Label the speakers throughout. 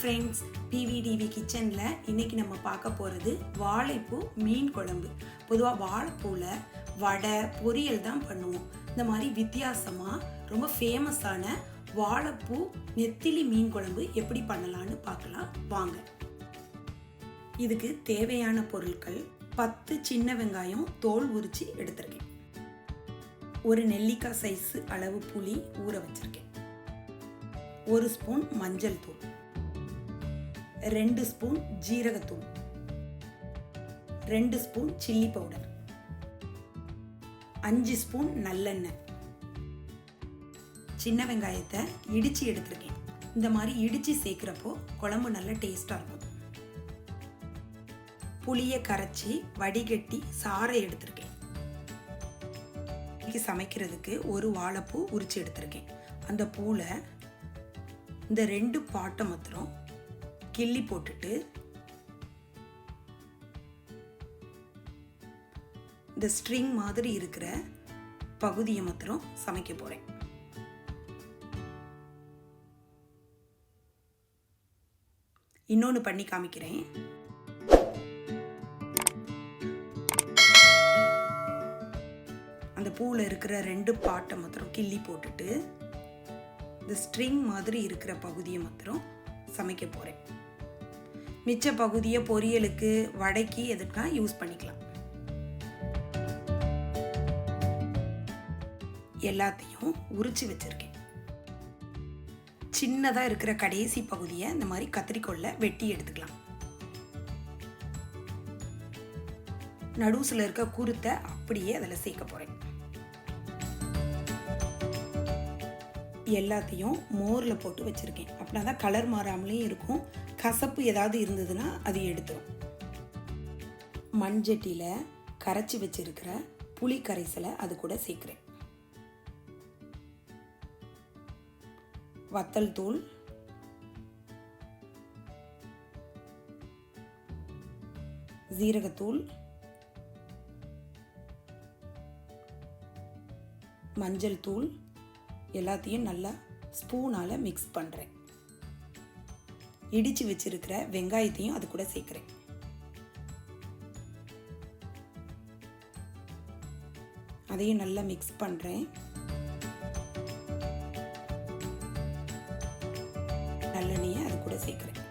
Speaker 1: friends, PVDV kitchenல இன்னைக்கு நம்ம பார்க்க போறது வாழைப்பூ மீன் குழம்பு. பொதுவா வாழைப்பூல வடை பொரியல் தான் பண்ணுவோம். இந்த மாதிரி வித்தியாசமா ரொம்ப ஃபேமஸான வாழைப்பூ நெத்திலி மீன் குழம்பு எப்படி பண்ணலாம்னு பார்க்கலாம் வாங்க. இதுக்கு தேவையான பொருட்கள் 10 சின்ன வெங்காயம் தோல் உரிச்சு எடுத்திருக்கேன். ஒரு நெல்லிக்காய் சைஸ் அளவு புளி ஊற வச்சிருக்கேன். 1 ஸ்பூன் மஞ்சள் தூள், 2 ஸ்பூன் ஜீரகத்தூள், 2 ஸ்பூன் சில்லி பவுடர், 5 ஸ்பூன் நல்லெண்ணெய். சின்ன வெங்காயத்தை இடிச்சு எடுத்திருக்கேன். இந்த மாதிரி இடிச்சு சேர்க்கிறப்போ குழம்பு நல்ல டேஸ்டா இருக்கும். புளியை கரைச்சி வடிகட்டி சாறை எடுத்திருக்கேன். சமைக்கிறதுக்கு ஒரு வாழைப்பூ உரிச்சு எடுத்திருக்கேன். அந்த பூல இந்த 2 பாட்டை மாத்திரம் கிள்ளி போட்டுட்டு இந்த ஸ்ட்ரிங் மாதிரி இருக்கிற பகுதியை மாத்திரம் சமைக்க போறேன். இன்னொன்று பண்ணி காமிக்கிறேன். அந்த பூவில் இருக்கிற 2 பாட்டை மாத்திரம் கிள்ளி போட்டுட்டு இந்த ஸ்ட்ரிங் மாதிரி இருக்கிற பகுதியை மாத்திரம் சமைக்க போகிறேன். மிச்ச பகுதியை பொரியலுக்கு வடைக்கு எதுக்கா யூஸ் பண்ணிக்கலாம். எல்லாத்தையும் உரிச்சு வச்சிருக்கேன். சின்னதாக இருக்கிற கடைசி பகுதியை இந்த மாதிரி கத்திரிக்கோல்ல வெட்டி எடுத்துக்கலாம். நடுவுல இருக்க குருத்தை அப்படியே அதில் சேர்க்க போகிறேன். எல்லாத்தையும் மோரில் போட்டு வச்சுருக்கேன். அப்படின்னா தான் கலர் மாறாமலேயும் இருக்கும். கசப்பு ஏதாவது இருந்ததுன்னா அது எடுத்துரும். மண்சட்டியில் கரைச்சி வச்சிருக்கிற புளி கரைசலை அது கூட சேர்க்குறேன். வத்தல் தூள், ஜீரகத்தூள், மஞ்சள் தூள் எல்லாத்தையும் நல்லா ஸ்பூனால் மிக்ஸ் பண்ணுறேன். இடித்து வச்சிருக்கிற வெங்காயத்தையும் அது கூட சேர்க்குறேன். அதையும் நல்லா மிக்ஸ் பண்ணுறேன். நல்லெண்ணெயை அது கூட சேர்க்குறேன்.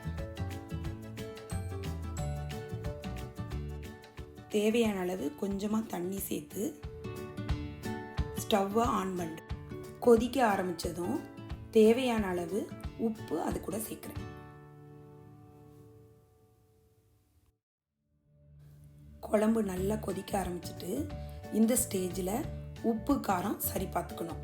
Speaker 1: தேவையான அளவு கொஞ்சமாக தண்ணி சேர்த்து ஸ்டவ்வை ஆன் பண்ணுறேன். கொதிக்க ஆரம்பித்ததும் தேவையான அளவு உப்பு அது கூட சேர்க்குறேன். குழம்பு நல்லா கொதிக்க ஆரம்பிச்சுட்டு இந்த ஸ்டேஜில் உப்பு காரம் சரி பார்த்துக்கணும்.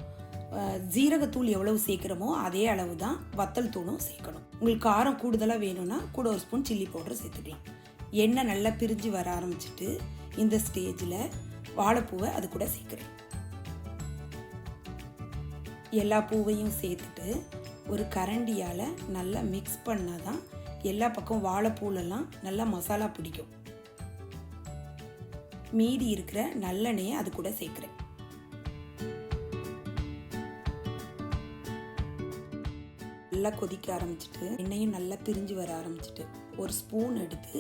Speaker 1: ஜீரகத்தூள் எவ்வளவு சேர்க்குறோமோ அதே அளவு தான் வத்தல் தூளும் சேர்க்கணும். உங்களுக்கு காரம் கூடுதலாக வேணும்னா கூட 1 ஸ்பூன் சில்லி பவுடர் சேர்த்துக்கலாம். எண்ணெய் நல்லா பிரிஞ்சு வர ஆரம்பிச்சுட்டு இந்த ஸ்டேஜில் வாழைப்பூவை அது கூட சேர்க்குறேன். எல்லா பூவையும் சேர்த்துட்டு ஒரு கரண்டியால் நல்லா மிக்ஸ் பண்ணால் தான் எல்லா பக்கம் வாழைப்பூலெல்லாம் நல்லா மசாலா பிடிக்கும். மீதி இருக்கிற நல்லெண்ணெயை அது கூட சேர்க்குறேன். நல்லா கொதிக்க ஆரம்பிச்சுட்டு எண்ணெயும் நல்லா பிரிஞ்சு வர ஆரம்பிச்சுட்டு 1 ஸ்பூன் எடுத்து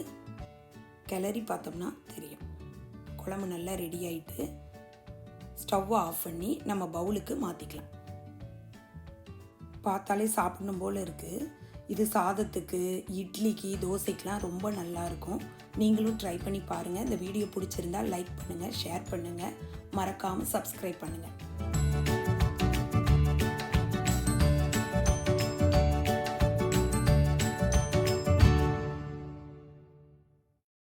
Speaker 1: கிளறி பார்த்தோம்னா தெரியும் குழம்பு நல்லா ரெடி ஆகிட்டு ஸ்டவ்வை ஆஃப் பண்ணி நம்ம பவுலுக்கு மாற்றிக்கலாம். பார்த்தாலே சாப்பிடணும் போல் இருக்குது. இது சாதத்துக்கு, இட்லிக்கு, தோசைக்கெலாம் ரொம்ப நல்லாயிருக்கும். நீங்களும் ட்ரை பண்ணி பாருங்கள். இந்த வீடியோ பிடிச்சிருந்தால் லைக் பண்ணுங்கள், ஷேர் பண்ணுங்கள், மறக்காமல் சப்ஸ்கிரைப் பண்ணுங்கள்.